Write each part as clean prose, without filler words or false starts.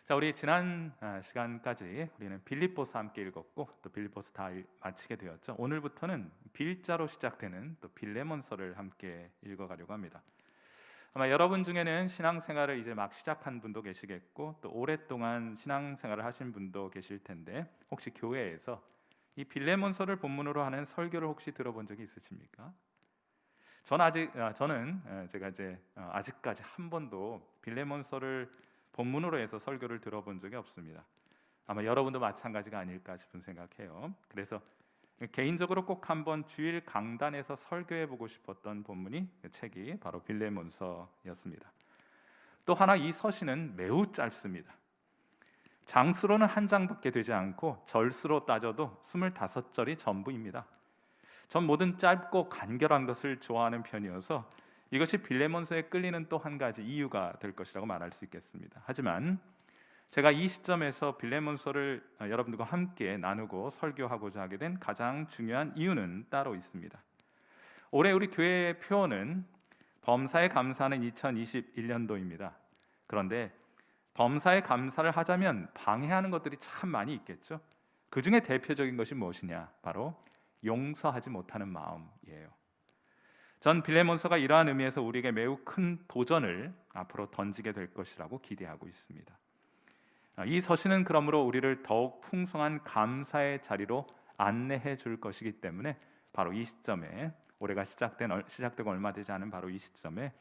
자, 우리 지난 시간까지 우리는 빌립보서 함께 읽었고 또 빌립보서 다 마치게 되었죠. 오늘부터는 빌자로 시작되는 또 빌레몬서를 함께 읽어가려고 합니다. 아마 여러분 중에는 신앙생활을 이제 막 시작한 분도 계시겠고 또 오랫동안 신앙생활을 하신 분도 계실 텐데 혹시 교회에서 이 빌레몬서를 본문으로 하는 설교를 혹시 들어본 적이 있으십니까? 저는 제가 이제 아직까지 한 번도 빌레몬서를 본문으로 해서 설교를 들어본 적이 없습니다. 아마 여러분도 마찬가지가 아닐까 싶은 생각해요. 그래서 개인적으로 꼭 한번 주일 강단에서 설교해 보고 싶었던 본문이 그 책이 바로 빌레몬서였습니다. 또 하나 이 서신은 매우 짧습니다. 장수로는 한 장밖에 되지 않고 절수로 따져도 25절이 전부입니다. 전 뭐든 짧고 간결한 것을 좋아하는 편이어서 이것이 빌레몬서에 끌리는 또 한 가지 이유가 될 것이라고 말할 수 있겠습니다. 하지만 제가 이 시점에서 빌레몬서를 여러분들과 함께 나누고 설교하고자 하게 된 가장 중요한 이유는 따로 있습니다. 올해 우리 교회의 표어는 범사에 감사하는 2021년도입니다. 그런데 범사에 감사를 하자면 방해하는 것들이 참 많이 있겠죠. 그 중에 대표적인 것이 무엇이냐? 바로 용서하지 못하는 마음이에요. 전 빌레몬서가 이러한 의미에서 우리에게 매우 큰 도전을 앞으로 던지게 될 것이라고 기대하고 있습니다. 이 서신은 그러므로 우리를 더욱 풍성한 감사의 자리로 안내해 줄 것이기 때문에 바로 이 시점에 올해가 시작되고 얼마 되지 않은 바로 이 시점에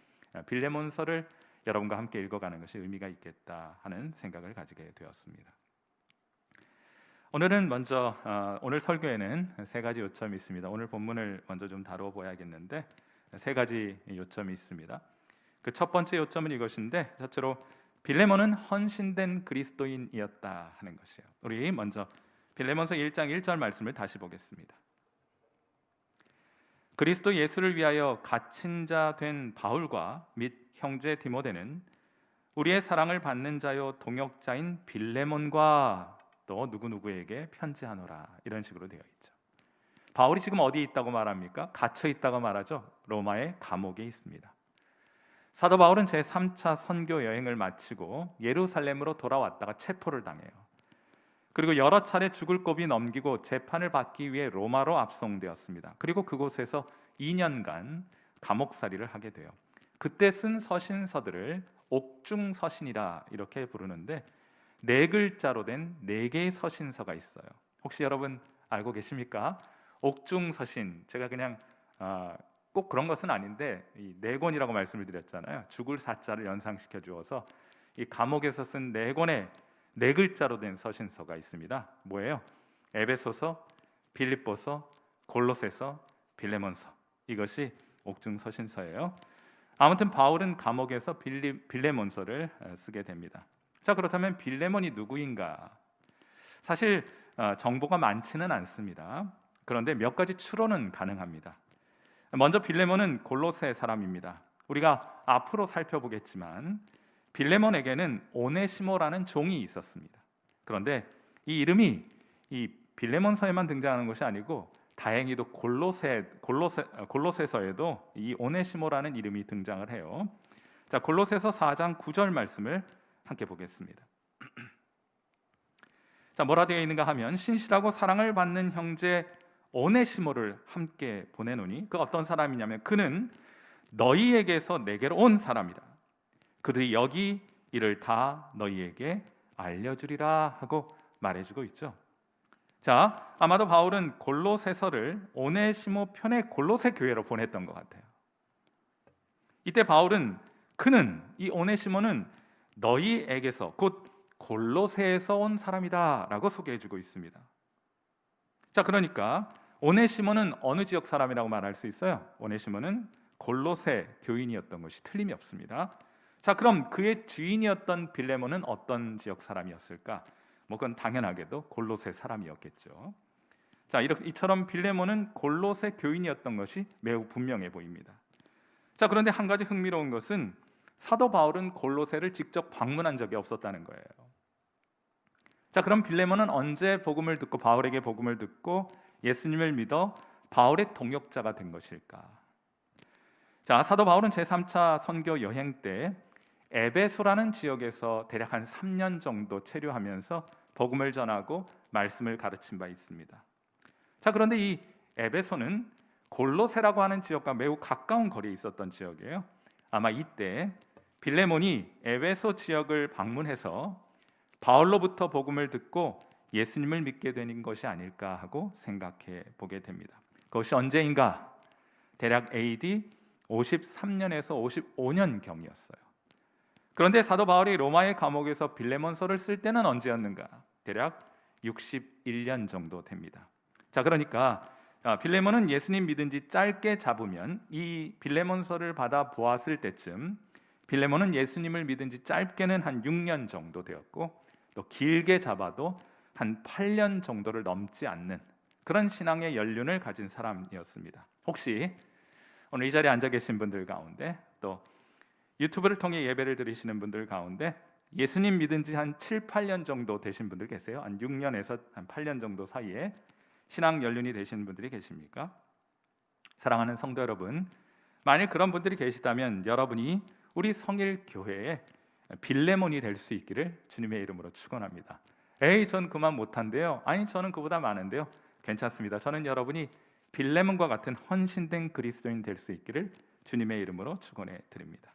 빌레몬서를 여러분과 함께 읽어가는 것이 의미가 있겠다 하는 생각을 가지게 되었습니다. 오늘은 먼저 오늘 설교에는 세 가지 요점이 있습니다. 오늘 본문을 먼저 좀 다루어 보야겠는데 세 가지 요점이 있습니다. 그 첫 번째 요점은 이것인데 첫째로 빌레몬은 헌신된 그리스도인이었다 하는 것이에요. 우리 먼저 빌레몬서 1장 1절 말씀을 다시 보겠습니다. 그리스도 예수를 위하여 갇힌 자 된 바울과 및 형제 디모데는 우리의 사랑을 받는 자요 동역자인 빌레몬과 또 누구누구에게 편지하노라 이런 식으로 되어 있죠. 바울이 지금 어디에 있다고 말합니까? 갇혀 있다고 말하죠. 로마의 감옥에 있습니다. 사도 바울은 제3차 선교 여행을 마치고 예루살렘으로 돌아왔다가 체포를 당해요. 그리고 여러 차례 죽을 고비 넘기고 재판을 받기 위해 로마로 압송되었습니다. 그리고 그곳에서 2년간 감옥살이를 하게 돼요. 그때 쓴 서신서들을 옥중서신이라 이렇게 부르는데 네 글자로 된 네 개의 서신서가 있어요. 혹시 여러분 알고 계십니까? 옥중서신, 제가 그냥 꼭 그런 것은 아닌데 이 네 권이라고 말씀을 드렸잖아요. 죽을 사자를 연상시켜 주어서 이 감옥에서 쓴 네 권의 네 글자로 된 서신서가 있습니다. 뭐예요? 에베소서, 빌립보서, 골로새서, 빌레몬서. 이것이 옥중서신서예요. 아무튼 바울은 감옥에서 빌레몬서를 쓰게 됩니다. 자, 그렇다면 빌레몬이 누구인가? 사실 정보가 많지는 않습니다. 그런데 몇 가지 추론은 가능합니다. 먼저 빌레몬은 골로새 사람입니다. 우리가 앞으로 살펴보겠지만 빌레몬에게는 오네시모라는 종이 있었습니다. 그런데 이 이름이 이 빌레몬서에만 등장하는 것이 아니고 다행히도 골로새서에도 이 오네시모라는 이름이 등장을 해요. 자, 골로새서 4장 9절 말씀을 함께 보겠습니다. 자, 뭐라 되어 있는가 하면 신실하고 사랑을 받는 형제 오네시모를 함께 보내노니 그 어떤 사람이냐면 그는 너희에게서 내게로 온 사람이다. 그들이 여기 이를 다 너희에게 알려주리라 하고 말해주고 있죠. 자, 아마도 바울은 골로새서를 오네시모 편의 골로새 교회로 보냈던 것 같아요. 이때 바울은 이 오네시모는 너희에게서 곧 골로새에서 온 사람이다 라고 소개해주고 있습니다. 자, 그러니까 오네시모는 어느 지역 사람이라고 말할 수 있어요? 오네시모는 골로새 교인이었던 것이 틀림이 없습니다. 자, 그럼 그의 주인이었던 빌레몬은 어떤 지역 사람이었을까? 뭐 그건 당연하게도 골로새 사람이었겠죠. 자, 이처럼 빌레몬은 골로새 교인이었던 것이 매우 분명해 보입니다. 자, 그런데 한 가지 흥미로운 것은 사도 바울은 골로새를 직접 방문한 적이 없었다는 거예요. 자, 그럼 빌레몬은 언제 복음을 듣고 바울에게 복음을 듣고 예수님을 믿어 바울의 동역자가 된 것일까? 자, 사도 바울은 제3차 선교 여행 때 에베소라는 지역에서 대략 한 3년 정도 체류하면서 복음을 전하고 말씀을 가르친 바 있습니다. 자, 그런데 이 에베소는 골로새라고 하는 지역과 매우 가까운 거리에 있었던 지역이에요. 아마 이때 빌레몬이 에베소 지역을 방문해서 바울로부터 복음을 듣고 예수님을 믿게 된 것이 아닐까 하고 생각해 보게 됩니다. 그것이 언제인가? 대략 AD 53년에서 55년 경이었어요. 그런데 사도 바울이 로마의 감옥에서 빌레몬서를 쓸 때는 언제였는가? 대략 61년 정도 됩니다. 자, 그러니까 빌레몬은 예수님 믿은 지 짧게 잡으면 이 빌레몬서를 받아 보았을 때쯤 빌레몬은 예수님을 믿은 지 짧게는 한 6년 정도 되었고 또 길게 잡아도 한 8년 정도를 넘지 않는 그런 신앙의 연륜을 가진 사람이었습니다. 혹시 오늘 이 자리에 앉아 계신 분들 가운데 또 유튜브를 통해 예배를 드리시는 분들 가운데 예수님 믿은 지 한 7, 8년 정도 되신 분들 계세요? 한 6년에서 한 8년 정도 사이에 신앙 연륜이 되시는 분들이 계십니까? 사랑하는 성도 여러분, 만일 그런 분들이 계시다면 여러분이 우리 성일교회의 빌레몬이 될 수 있기를 주님의 이름으로 축원합니다. 에이, 전 그만 못한데요. 아니, 저는 그보다 많은데요. 괜찮습니다. 저는 여러분이 빌레몬과 같은 헌신된 그리스도인 될 수 있기를 주님의 이름으로 축원해 드립니다.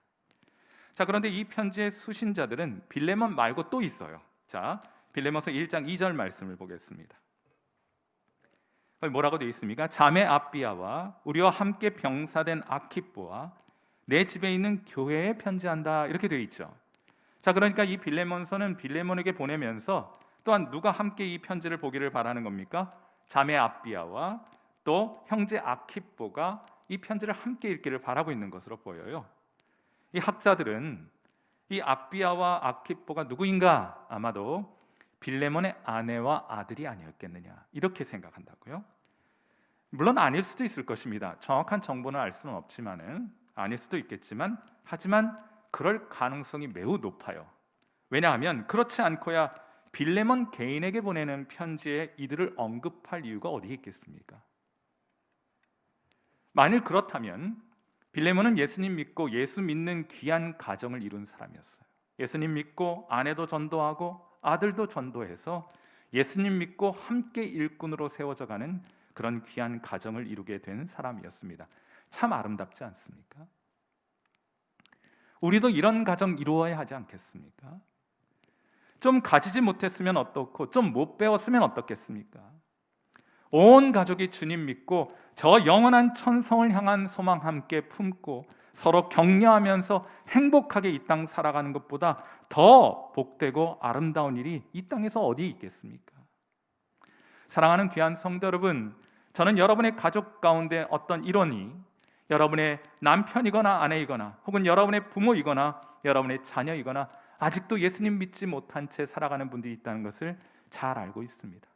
자, 그런데 이 편지의 수신자들은 빌레몬 말고 또 있어요. 자, 빌레몬서 1장 2절 말씀을 보겠습니다. 뭐라고 되어 있습니까? 자매 아비아와 우리와 함께 병사된 아키뽀와 내 집에 있는 교회에 편지한다, 이렇게 되어 있죠. 자, 그러니까 이 빌레몬서는 빌레몬에게 보내면서 또한 누가 함께 이 편지를 보기를 바라는 겁니까? 자매 아비아와 또 형제 아키뽀가 이 편지를 함께 읽기를 바라고 있는 것으로 보여요. 이 학자들은 이 아비아와 아키뽀가 누구인가? 아마도 빌레몬의 아내와 아들이 아니었겠느냐, 이렇게 생각한다고요. 물론 아닐 수도 있을 것입니다. 정확한 정보는 알 수는 없지만은 아닐 수도 있겠지만, 하지만 그럴 가능성이 매우 높아요. 왜냐하면 그렇지 않고야 빌레몬 개인에게 보내는 편지에 이들을 언급할 이유가 어디에 있겠습니까? 만일 그렇다면 빌레몬은 예수님 믿고 예수 믿는 귀한 가정을 이룬 사람이었어요. 예수님 믿고 아내도 전도하고 아들도 전도해서 예수님 믿고 함께 일꾼으로 세워져가는 그런 귀한 가정을 이루게 된 사람이었습니다. 참 아름답지 않습니까? 우리도 이런 가정 이루어야 하지 않겠습니까? 좀 가지지 못했으면 어떻고 좀 못 배웠으면 어떻겠습니까? 온 가족이 주님 믿고 저 영원한 천성을 향한 소망 함께 품고 서로 격려하면서 행복하게 이 땅 살아가는 것보다 더 복되고 아름다운 일이 이 땅에서 어디 있겠습니까? 사랑하는 귀한 성도 여러분, 저는 여러분의 가족 가운데 어떤 일원이 여러분의 남편이거나 아내이거나 혹은 여러분의 부모이거나 여러분의 자녀이거나 아직도 예수님 믿지 못한 채 살아가는 분들이 있다는 것을 잘 알고 있습니다.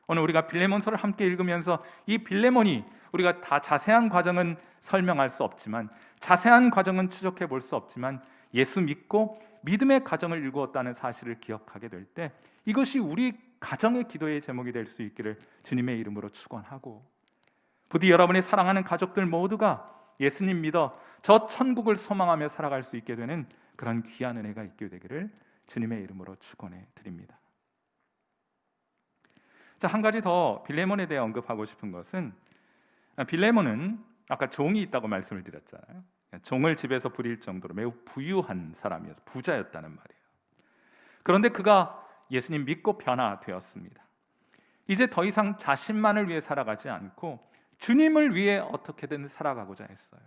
오늘 우리가 빌레몬서를 함께 읽으면서 이 빌레몬이, 우리가 다 자세한 과정은 설명할 수 없지만, 자세한 과정은 추적해 볼 수 없지만 예수 믿고 믿음의 가정을 이루었다는 사실을 기억하게 될 때 이것이 우리 가정의 기도의 제목이 될 수 있기를 주님의 이름으로 축원하고, 부디 여러분의 사랑하는 가족들 모두가 예수님 믿어 저 천국을 소망하며 살아갈 수 있게 되는 그런 귀한 은혜가 있게 되기를 주님의 이름으로 축원해 드립니다. 자, 한 가지 더 빌레몬에 대해 언급하고 싶은 것은, 빌레몬은 아까 종이 있다고 말씀을 드렸잖아요. 종을 집에서 부릴 정도로 매우 부유한 사람이어서 부자였다는 말이에요. 그런데 그가 예수님 믿고 변화되었습니다. 이제 더 이상 자신만을 위해 살아가지 않고 주님을 위해 어떻게든 살아가고자 했어요.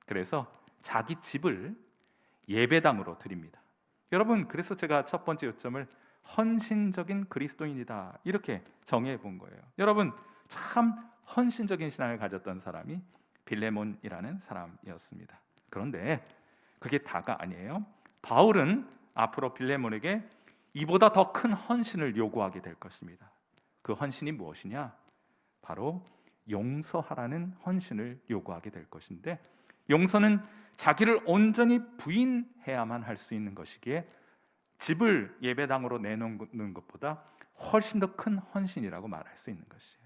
그래서 자기 집을 예배당으로 드립니다. 여러분, 그래서 제가 첫 번째 요점을 헌신적인 그리스도인이다, 이렇게 정해 본 거예요. 여러분, 참 헌신적인 신앙을 가졌던 사람이 빌레몬이라는 사람이었습니다. 그런데 그게 다가 아니에요. 바울은 앞으로 빌레몬에게 이보다 더 큰 헌신을 요구하게 될 것입니다. 그 헌신이 무엇이냐? 바로 용서하라는 헌신을 요구하게 될 것인데, 용서는 자기를 온전히 부인해야만 할 수 있는 것이기에 집을 예배당으로 내놓는 것보다 훨씬 더 큰 헌신이라고 말할 수 있는 것이에요.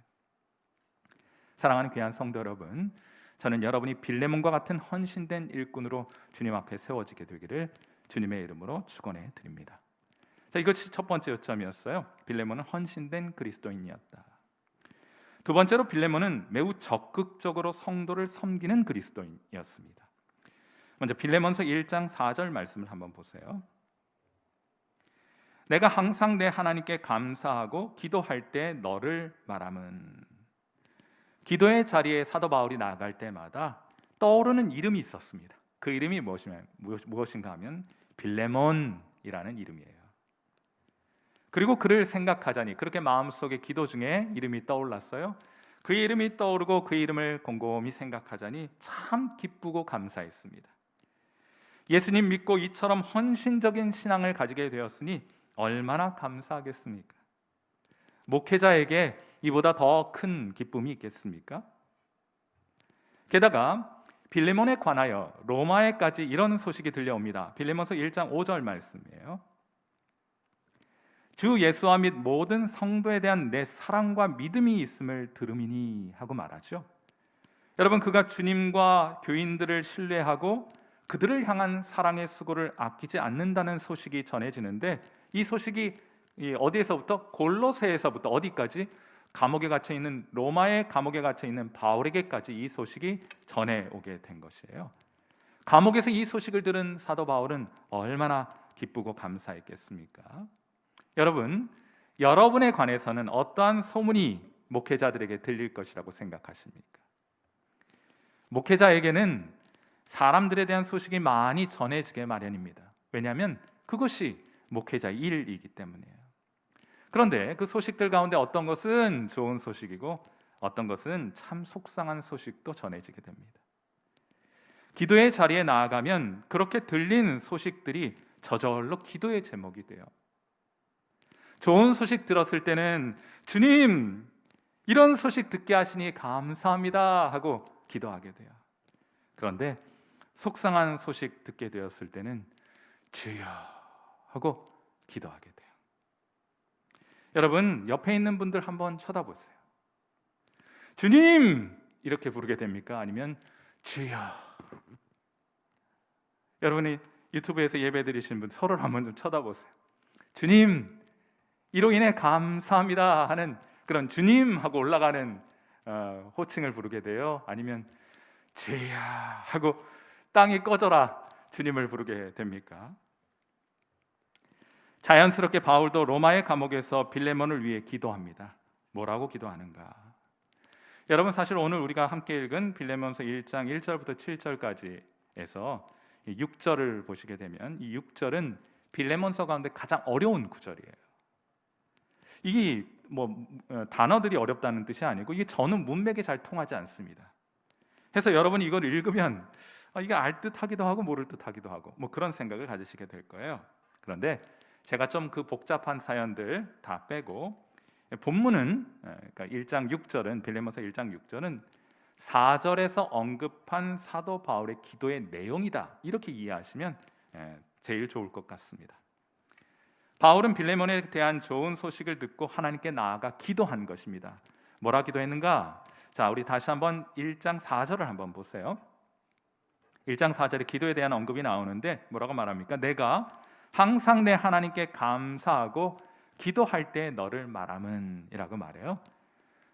사랑하는 귀한 성도 여러분, 저는 여러분이 빌레몬과 같은 헌신된 일꾼으로 주님 앞에 세워지게 되기를 주님의 이름으로 축원해 드립니다. 자, 이것이 첫 번째 요점이었어요. 빌레몬은 헌신된 그리스도인이었다. 두 번째로 빌레몬은 매우 적극적으로 성도를 섬기는 그리스도인이었습니다. 먼저 빌레몬서 1장 4절 말씀을 한번 보세요. 내가 항상 내 하나님께 감사하고 기도할 때 너를 말함은. 기도의 자리에 사도 바울이 나아갈 때마다 떠오르는 이름이 있었습니다. 그 이름이 무엇인가 하면 빌레몬이라는 이름이에요. 그리고 그를 생각하자니 그렇게 마음속에 기도 중에 이름이 떠올랐어요. 그의 이름이 떠오르고 그 이름을 곰곰이 생각하자니 참 기쁘고 감사했습니다. 예수님 믿고 이처럼 헌신적인 신앙을 가지게 되었으니 얼마나 감사하겠습니까? 목회자에게 이보다 더 큰 기쁨이 있겠습니까? 게다가 빌레몬에 관하여 로마에까지 이런 소식이 들려옵니다. 빌레몬서 1장 5절 말씀이에요. 주 예수와 및 모든 성도에 대한 내 사랑과 믿음이 있음을 들음이니 하고 말하죠. 여러분, 그가 주님과 교인들을 신뢰하고 그들을 향한 사랑의 수고를 아끼지 않는다는 소식이 전해지는데, 이 소식이 어디에서부터? 골로새에서부터 어디까지? 감옥에 갇혀 있는, 로마의 감옥에 갇혀 있는 바울에게까지 이 소식이 전해오게 된 것이에요. 감옥에서 이 소식을 들은 사도 바울은 얼마나 기쁘고 감사했겠습니까? 여러분, 여러분에 관해서는 어떠한 소문이 목회자들에게 들릴 것이라고 생각하십니까? 목회자에게는 사람들에 대한 소식이 많이 전해지게 마련입니다. 왜냐하면 그것이 목회자의 일이기 때문이에요. 그런데 그 소식들 가운데 어떤 것은 좋은 소식이고 어떤 것은 참 속상한 소식도 전해지게 됩니다. 기도의 자리에 나아가면 그렇게 들린 소식들이 저절로 기도의 제목이 돼요. 좋은 소식 들었을 때는 주님, 이런 소식 듣게 하시니 감사합니다 하고 기도하게 돼요. 그런데 속상한 소식 듣게 되었을 때는 주여 하고 기도하게 돼요. 여러분, 옆에 있는 분들 한번 쳐다보세요. 주님! 이렇게 부르게 됩니까? 아니면 주여? 여러분이 유튜브에서 예배 드리시는 분 서로를 한번 좀 쳐다보세요. 주님! 이로 인해 감사합니다 하는 그런 주님 하고 올라가는 호칭을 부르게 돼요? 아니면 주여 하고 땅이 꺼져라 주님을 부르게 됩니까? 자연스럽게 바울도 로마의 감옥에서 빌레몬을 위해 기도합니다. 뭐라고 기도하는가? 여러분, 사실 오늘 우리가 함께 읽은 빌레몬서 1장 1절부터 7절까지에서 6절을 보시게 되면 이 6절은 빌레몬서 가운데 가장 어려운 구절이에요. 이게 단어들이 어렵다는 뜻이 아니고 이게 저는 문맥에 잘 통하지 않습니다. 그래서 여러분이 이걸 읽으면 이게 알듯하기도 하고 모를 듯하기도 하고 그런 생각을 가지시게 될 거예요. 그런데 제가 좀 그 복잡한 사연들 다 빼고 본문은, 그러니까 1장 6절은 빌레몬서 1장 6절은 4절에서 언급한 사도 바울의 기도의 내용이다, 이렇게 이해하시면 제일 좋을 것 같습니다. 바울은 빌레몬에 대한 좋은 소식을 듣고 하나님께 나아가 기도한 것입니다. 뭐라 기도했는가? 자, 우리 다시 한번 1장 4절을 한번 보세요. 1장 4절에 기도에 대한 언급이 나오는데 뭐라고 말합니까? 내가 항상 내 하나님께 감사하고 기도할 때 너를 말함은 이라고 말해요.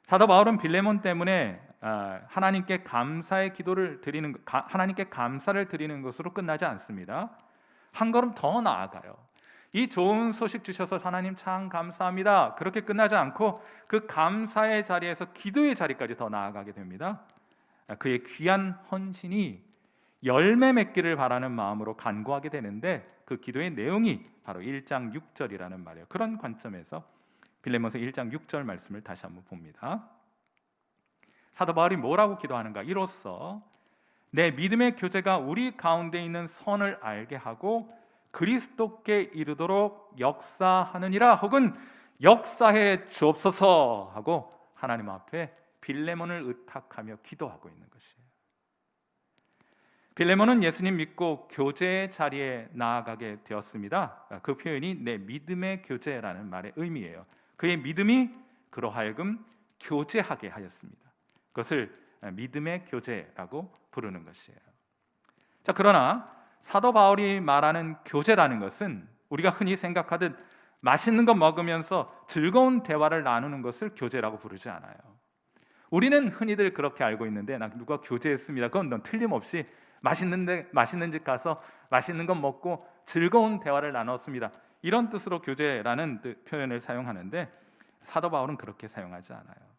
사도 바울은 빌레몬 때문에 하나님께 감사의 기도를 드리는, 하나님께 감사를 드리는 것으로 끝나지 않습니다. 한 걸음 더 나아가요. 이 좋은 소식 주셔서 하나님 참 감사합니다, 그렇게 끝나지 않고 그 감사의 자리에서 기도의 자리까지 더 나아가게 됩니다. 그의 귀한 헌신이 열매 맺기를 바라는 마음으로 간구하게 되는데 그 기도의 내용이 바로 1장 6절이라는 말이에요. 그런 관점에서 빌레몬서 1장 6절 말씀을 다시 한번 봅니다. 사도 바울이 뭐라고 기도하는가? 이로써 내 믿음의 교제가 우리 가운데 있는 선을 알게 하고 그리스도께 이르도록 역사하느니라, 혹은 역사해 주옵소서 하고 하나님 앞에 빌레몬을 의탁하며 기도하고 있는 것이에요. 빌레몬은 예수님 믿고 교제의 자리에 나아가게 되었습니다. 그 표현이 내 믿음의 교제라는 말의 의미예요. 그의 믿음이 그로 하여금 교제하게 하였습니다. 그것을 믿음의 교제라고 부르는 것이에요. 자, 그러나 사도 바울이 말하는 교제라는 것은 우리가 흔히 생각하듯 맛있는 거 먹으면서 즐거운 대화를 나누는 것을 교제라고 부르지 않아요. 우리는 흔히들 그렇게 알고 있는데, 나 누가 교제했습니다, 그건 넌 틀림없이 맛있는 집 가서 맛있는 거 먹고 즐거운 대화를 나눴습니다, 이런 뜻으로 교제라는 표현을 사용하는데, 사도 바울은 그렇게 사용하지 않아요.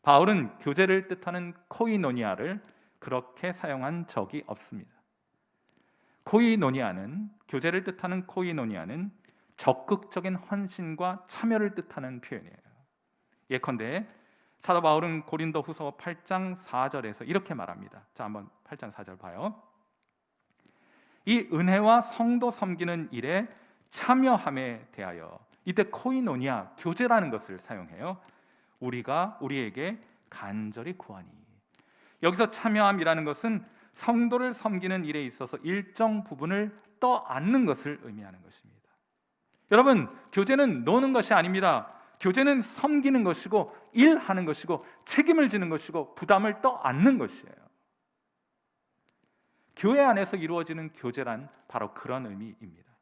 바울은 교제를 뜻하는 코이노니아를 그렇게 사용한 적이 없습니다. 교제를 뜻하는 코이노니아는 적극적인 헌신과 참여를 뜻하는 표현이에요. 예컨대 사도 바울은 고린도후서 8장 4절에서 이렇게 말합니다. 자, 한번 8장 4절 봐요. 이 은혜와 성도 섬기는 일에 참여함에 대하여, 이때 코이노니아, 교제라는 것을 사용해요. 우리가 우리에게 간절히 구하니. 여기서 참여함이라는 것은 성도를 섬기는 일에 있어서 일정 부분을 떠안는 것을 의미하는 것입니다. 여러분, 교제는 노는 것이 아닙니다. 교제는 섬기는 것이고 일하는 것이고 책임을 지는 것이고 부담을 떠안는 것이에요. 교회 안에서 이루어지는 교제란 바로 그런 의미입니다.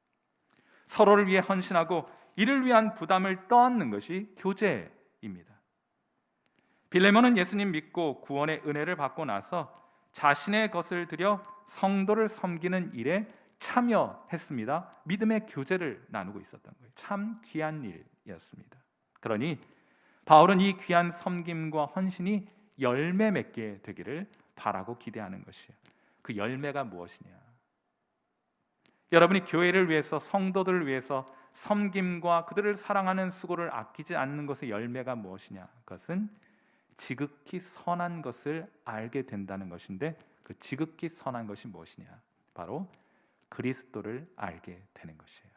서로를 위해 헌신하고 이를 위한 부담을 떠안는 것이 교제입니다. 빌레몬은 예수님 믿고 구원의 은혜를 받고 나서 자신의 것을 들여 성도를 섬기는 일에 참여했습니다. 믿음의 교제를 나누고 있었던 거예요. 참 귀한 일이었습니다. 그러니 바울은 이 귀한 섬김과 헌신이 열매 맺게 되기를 바라고 기대하는 것이에요. 그 열매가 무엇이냐? 여러분이 교회를 위해서, 성도들을 위해서 섬김과 그들을 사랑하는 수고를 아끼지 않는 것의 열매가 무엇이냐? 그것은 지극히 선한 것을 알게 된다는 것인데, 그 지극히 선한 것이 무엇이냐? 바로 그리스도를 알게 되는 것이에요.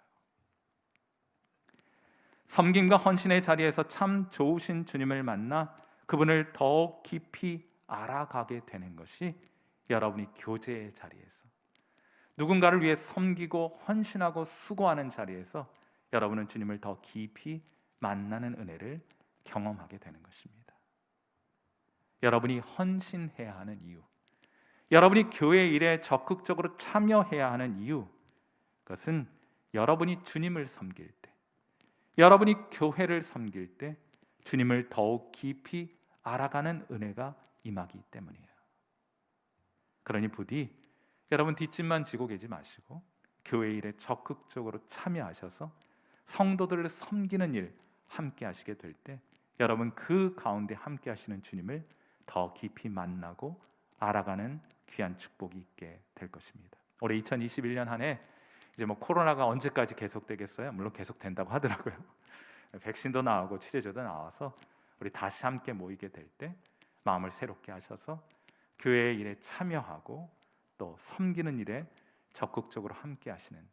섬김과 헌신의 자리에서 참 좋으신 주님을 만나 그분을 더욱 깊이 알아가게 되는 것이 여러분이 교제의 자리에서, 누군가를 위해 섬기고 헌신하고 수고하는 자리에서 여러분은 주님을 더 깊이 만나는 은혜를 경험하게 되는 것입니다. 여러분이 헌신해야 하는 이유, 여러분이 교회 일에 적극적으로 참여해야 하는 이유, 그것은 여러분이 주님을 섬길 때, 여러분이 교회를 섬길 때 주님을 더욱 깊이 알아가는 은혜가 임하기 때문이에요. 그러니 부디 여러분 뒷짐만 지고 계지 마시고 교회 일에 적극적으로 참여하셔서 성도들을 섬기는 일 함께 하시게 될 때 여러분 그 가운데 함께 하시는 주님을 더 깊이 만나고 알아가는 귀한 축복이 있게 될 것입니다. 올해 2021년 한 해 이제 코로나가 언제까지 계속되겠어요? 물론 계속된다고 하더라고요. 백신도 나오고 치료제도 나와서 우리 다시 함께 모이게 될 때 마음을 새롭게 하셔서 교회의 일에 참여하고 또 섬기는 일에 적극적으로 함께 하시는,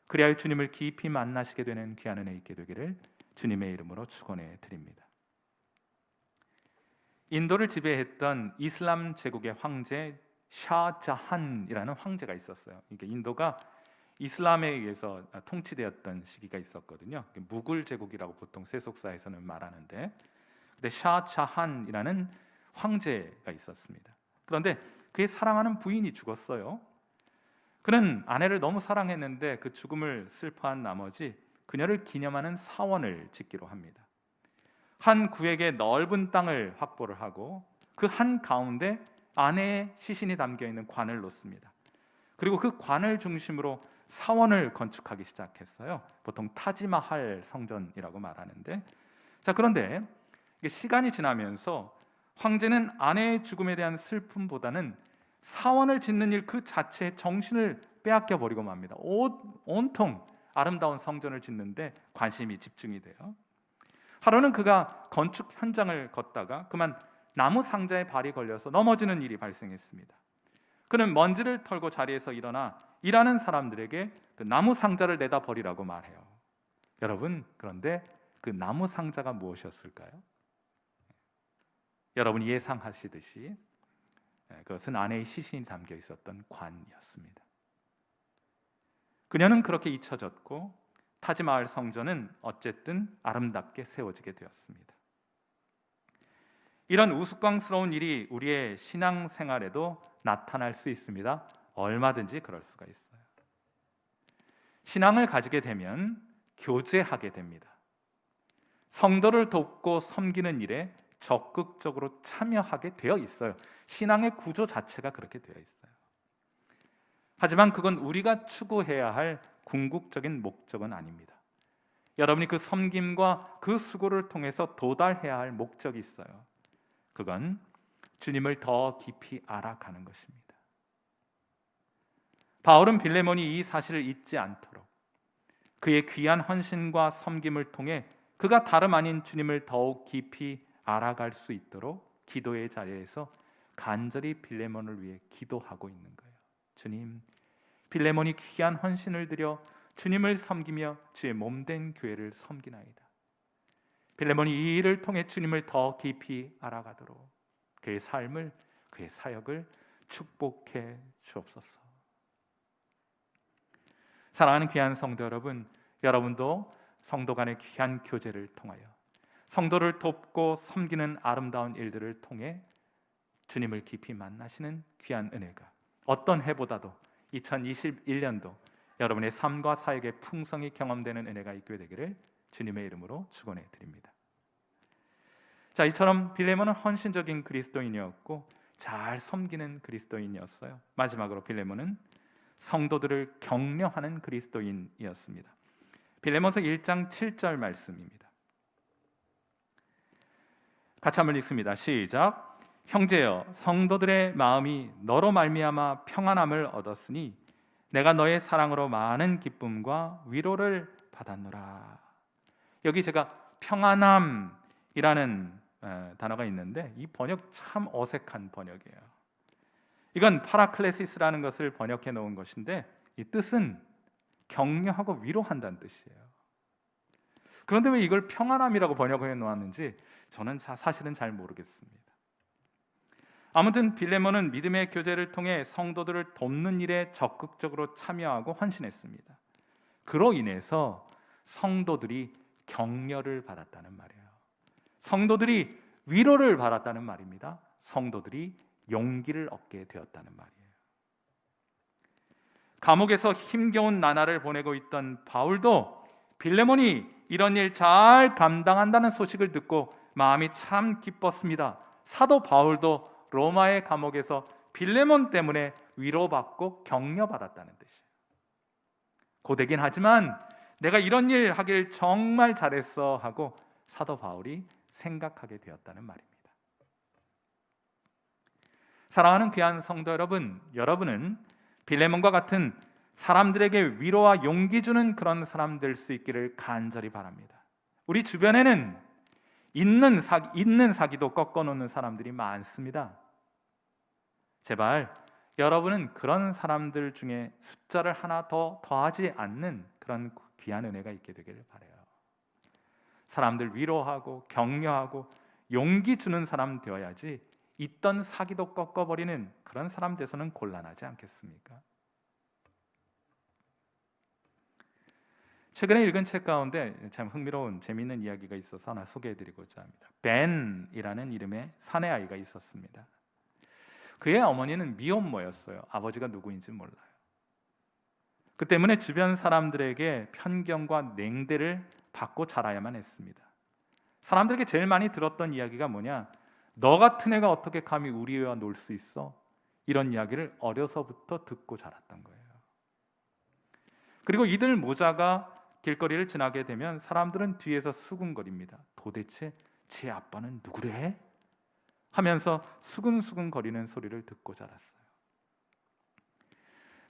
그리하여 주님을 깊이 만나시게 되는 귀한 은혜 있게 되기를 주님의 이름으로 축원해 드립니다. 인도를 지배했던 이슬람 제국의 황제 샤자한이라는 황제가 있었어요. 이게 인도가 이슬람에 의해서 통치되었던 시기가 있었거든요. 무굴 제국이라고 보통 세속사에서는 말하는데, 근데 샤자한이라는 황제가 있었습니다. 그런데 그의 사랑하는 부인이 죽었어요. 그는 아내를 너무 사랑했는데 그 죽음을 슬퍼한 나머지 그녀를 기념하는 사원을 짓기로 합니다. 한 구에게 넓은 땅을 확보를 하고 그 한 가운데 아내의 시신이 담겨 있는 관을 놓습니다. 그리고 그 관을 중심으로 사원을 건축하기 시작했어요. 보통 타지마할 성전이라고 말하는데, 자, 그런데 시간이 지나면서 황제는 아내의 죽음에 대한 슬픔보다는 사원을 짓는 일 그 자체에 정신을 빼앗겨 버리고 맙니다. 온통 아름다운 성전을 짓는데 관심이 집중이 돼요. 하루는 그가 건축 현장을 걷다가 그만 나무 상자에 발이 걸려서 넘어지는 일이 발생했습니다. 그는 먼지를 털고 자리에서 일어나 일하는 사람들에게 그 나무 상자를 내다 버리라고 말해요. 여러분, 그런데 그 나무 상자가 무엇이었을까요? 여러분이 예상하시듯이 그것은 아내의 시신이 담겨 있었던 관이었습니다. 그녀는 그렇게 잊혀졌고 타지마할 성전은 어쨌든 아름답게 세워지게 되었습니다. 이런 우스꽝스러운 일이 우리의 신앙생활에도 나타날 수 있습니다. 얼마든지 그럴 수가 있어요. 신앙을 가지게 되면 교제하게 됩니다. 성도를 돕고 섬기는 일에 적극적으로 참여하게 되어 있어요. 신앙의 구조 자체가 그렇게 되어 있어요. 하지만 그건 우리가 추구해야 할 궁극적인 목적은 아닙니다. 여러분이 그 섬김과 그 수고를 통해서 도달해야 할 목적이 있어요. 그건 주님을 더 깊이 알아가는 것입니다. 바울은 빌레몬이 이 사실을 잊지 않도록 그의 귀한 헌신과 섬김을 통해 그가 다름 아닌 주님을 더욱 깊이 알아갈 수 있도록 기도의 자리에서 간절히 빌레몬을 위해 기도하고 있는 거예요. 주님, 빌레몬이 귀한 헌신을 드려 주님을 섬기며 주의 몸된 교회를 섬기나이다. 빌레몬이 이 일을 통해 주님을 더 깊이 알아가도록 그의 삶을, 그의 사역을 축복해 주옵소서. 사랑하는 귀한 성도 여러분, 여러분도 성도 간의 귀한 교제를 통하여 성도를 돕고 섬기는 아름다운 일들을 통해 주님을 깊이 만나시는 귀한 은혜가 어떤 해보다도 2021년도 여러분의 삶과 사역의 풍성이 경험되는 은혜가 있게 되기를 주님의 이름으로 축원해 드립니다. 자, 이처럼 빌레몬은 헌신적인 그리스도인이었고 잘 섬기는 그리스도인이었어요. 마지막으로 빌레몬은 성도들을 격려하는 그리스도인이었습니다. 빌레몬서 1장 7절 말씀입니다. 같이 한번 읽습니다. 시작. 형제여, 성도들의 마음이 너로 말미암아 평안함을 얻었으니 내가 너의 사랑으로 많은 기쁨과 위로를 받았노라. 여기 제가 평안함이라는 단어가 있는데 이 번역 참 어색한 번역이에요. 이건 파라클레시스라는 것을 번역해 놓은 것인데 이 뜻은 격려하고 위로한다는 뜻이에요. 그런데 왜 이걸 평안함이라고 번역해 놓았는지 저는 사실은 잘 모르겠습니다. 아무튼 빌레몬은 믿음의 교제를 통해 성도들을 돕는 일에 적극적으로 참여하고 헌신했습니다. 그로 인해서 성도들이 격려를 받았다는 말이에요. 성도들이 위로를 받았다는 말입니다. 성도들이 용기를 얻게 되었다는 말이에요. 감옥에서 힘겨운 나날을 보내고 있던 바울도 빌레몬이 이런 일 잘 감당한다는 소식을 듣고 마음이 참 기뻤습니다. 사도 바울도 로마의 감옥에서 빌레몬 때문에 위로받고 격려받았다는 뜻이에요. 고되긴 하지만 내가 이런 일 하길 정말 잘했어 하고 사도 바울이 생각하게 되었다는 말입니다. 사랑하는 귀한 성도 여러분, 여러분은 빌레몬과 같은 사람들에게 위로와 용기 주는 그런 사람 될 수 있기를 간절히 바랍니다. 우리 주변에는 있는 사기도 꺾어놓는 사람들이 많습니다. 제발 여러분은 그런 사람들 중에 숫자를 하나 더 더하지 않는 그런 귀한 은혜가 있게 되기를 바라요. 사람들 위로하고 격려하고 용기 주는 사람 되어야지 있던 사기도 꺾어버리는 그런 사람 돼서는 곤란하지 않겠습니까? 최근에 읽은 책 가운데 참 흥미로운 재미있는 이야기가 있어서 하나 소개해드리고자 합니다. 벤이라는 이름의 사내 아이가 있었습니다. 그의 어머니는 미혼모였어요. 아버지가 누구인지 몰라요. 그 때문에 주변 사람들에게 편견과 냉대를 받고 자라야만 했습니다. 사람들에게 제일 많이 들었던 이야기가 뭐냐? 너 같은 애가 어떻게 감히 우리 애와 놀 수 있어? 이런 이야기를 어려서부터 듣고 자랐던 거예요. 그리고 이들 모자가 길거리를 지나게 되면 사람들은 뒤에서 수군거립니다. 도대체 제 아빠는 누구래? 하면서 수근수근 거리는 소리를 듣고 자랐어요.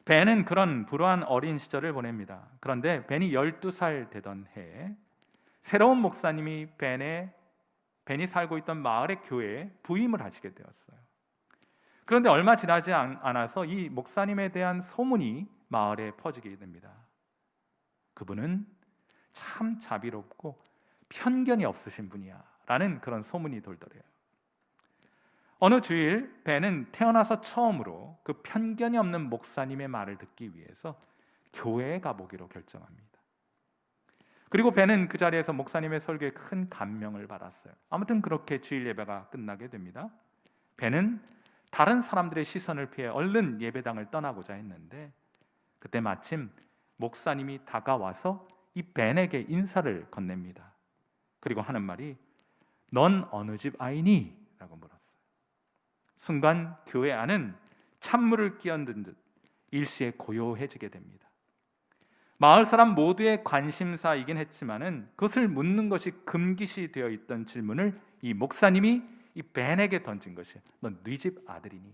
벤은 그런 불우한 어린 시절을 보냅니다. 그런데 벤이 12살 되던 해에 새로운 목사님이 벤이 살고 있던 마을의 교회에 부임을 하시게 되었어요. 그런데 얼마 지나지 않아서 이 목사님에 대한 소문이 마을에 퍼지게 됩니다. 그분은 참 자비롭고 편견이 없으신 분이야 라는 그런 소문이 돌더래요. 어느 주일 벤은 태어나서 처음으로 그 편견이 없는 목사님의 말을 듣기 위해서 교회에 가보기로 결정합니다. 그리고 벤은 그 자리에서 목사님의 설교에 큰 감명을 받았어요. 아무튼 그렇게 주일 예배가 끝나게 됩니다. 벤은 다른 사람들의 시선을 피해 얼른 예배당을 떠나고자 했는데 그때 마침 목사님이 다가와서 이 벤에게 인사를 건넵니다. 그리고 하는 말이 넌 어느 집 아이니? 라고 물었어요. 순간 교회 안은 찬물을 끼얹은 듯 일시에 고요해지게 됩니다. 마을 사람 모두의 관심사이긴 했지만은 그것을 묻는 것이 금기시 되어 있던 질문을 이 목사님이 이 벤에게 던진 것이 넌 네 집 아들이니?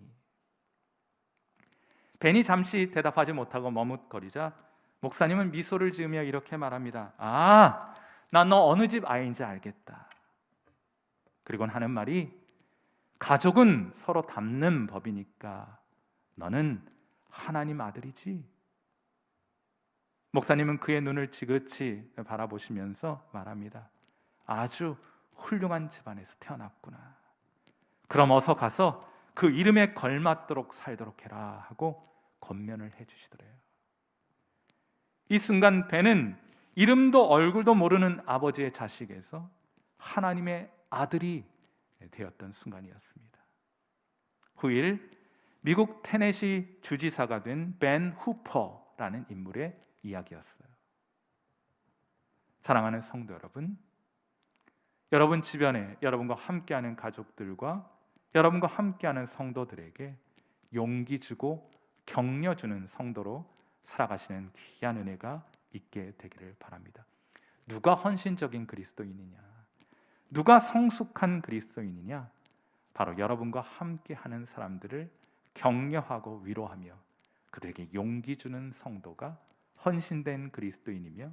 벤이 잠시 대답하지 못하고 머뭇거리자 목사님은 미소를 지으며 이렇게 말합니다. 아, 난 너 어느 집 아이인지 알겠다. 그리고는 하는 말이 가족은 서로 닮는 법이니까 너는 하나님 아들이지. 목사님은 그의 눈을 지그치 바라보시면서 말합니다. 아주 훌륭한 집안에서 태어났구나. 그럼 어서 가서 그 이름에 걸맞도록 살도록 해라 하고 권면을 해주시더래요. 이 순간 벤은 이름도 얼굴도 모르는 아버지의 자식에서 하나님의 아들이 되었던 순간이었습니다. 후일 미국 테네시 주지사가 된 벤 후퍼라는 인물의 이야기였어요. 사랑하는 성도 여러분, 여러분 주변에 여러분과 함께하는 가족들과 여러분과 함께하는 성도들에게 용기 주고 격려 주는 성도로 살아가시는 귀한 은혜가 있게 되기를 바랍니다. 누가 헌신적인 그리스도인이냐? 누가 성숙한 그리스도인이냐? 바로 여러분과 함께하는 사람들을 격려하고 위로하며 그들에게 용기 주는 성도가 헌신된 그리스도인이며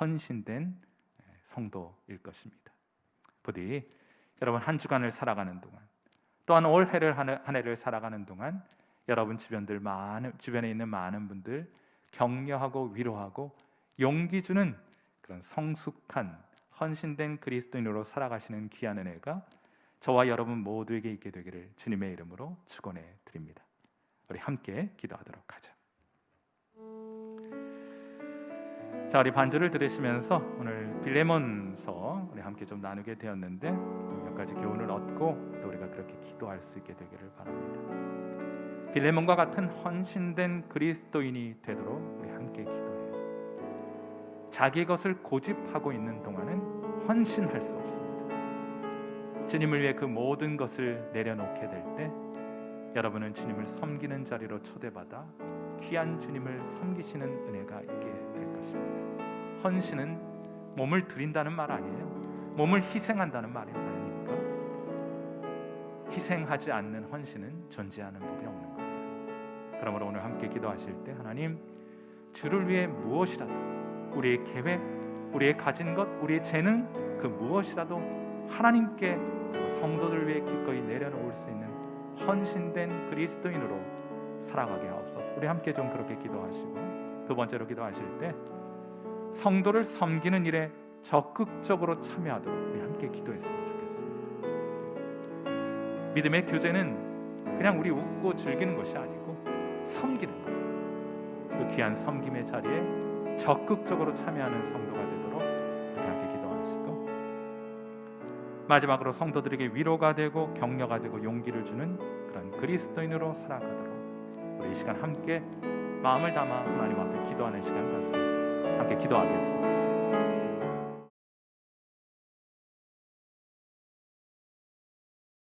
헌신된 성도일 것입니다. 부디 여러분 한 주간을 살아가는 동안 또한 올 한 해를 살아가는 동안 여러분 주변에 있는 많은 분들 격려하고 위로하고 용기 주는 그런 성숙한 헌신된 그리스도인으로 살아가시는 귀한 은혜가 저와 여러분 모두에게 있게 되기를 주님의 이름으로 축원해 드립니다. 우리 함께 기도하도록 하죠. 자, 우리 반주를 들으시면서 오늘 빌레몬서 우리 함께 좀 나누게 되었는데 몇 가지 교훈을 얻고 또 우리가 그렇게 기도할 수 있게 되기를 바랍니다. 빌레몬과 같은 헌신된 그리스도인이 되도록 우리 함께 기도해요. 자기 것을 고집하고 있는 동안은 헌신할 수 없습니다. 주님을 위해 그 모든 것을 내려놓게 될 때 여러분은 주님을 섬기는 자리로 초대받아 귀한 주님을 섬기시는 은혜가 있게 될 것입니다. 헌신은 몸을 드린다는 말 아니에요. 몸을 희생한다는 말이 아닙니까? 희생하지 않는 헌신은 존재하는 법이 없는 거예요. 그러므로 오늘 함께 기도하실 때 하나님, 주를 위해 무엇이라도 우리의 계획, 우리의 가진 것, 우리의 재능 그 무엇이라도 하나님께 그리고 성도들 위해 기꺼이 내려놓을 수 있는 헌신된 그리스도인으로 살아가게 하옵소서. 우리 함께 좀 그렇게 기도하시고 두 번째로 기도하실 때 성도를 섬기는 일에 적극적으로 참여하도록 우리 함께 기도했으면 좋겠습니다. 믿음의 교제는 그냥 우리 웃고 즐기는 것이 아니고 섬기는 거예요. 그 귀한 섬김의 자리에 적극적으로 참여하는 성도가 되도록 그렇게 함께 기도하시고 마지막으로 성도들에게 위로가 되고 격려가 되고 용기를 주는 그런 그리스도인으로 살아가도록 우리 이 시간 함께 마음을 담아 하나님 앞에 기도하는 시간 같습니다. 함께 기도하겠습니다.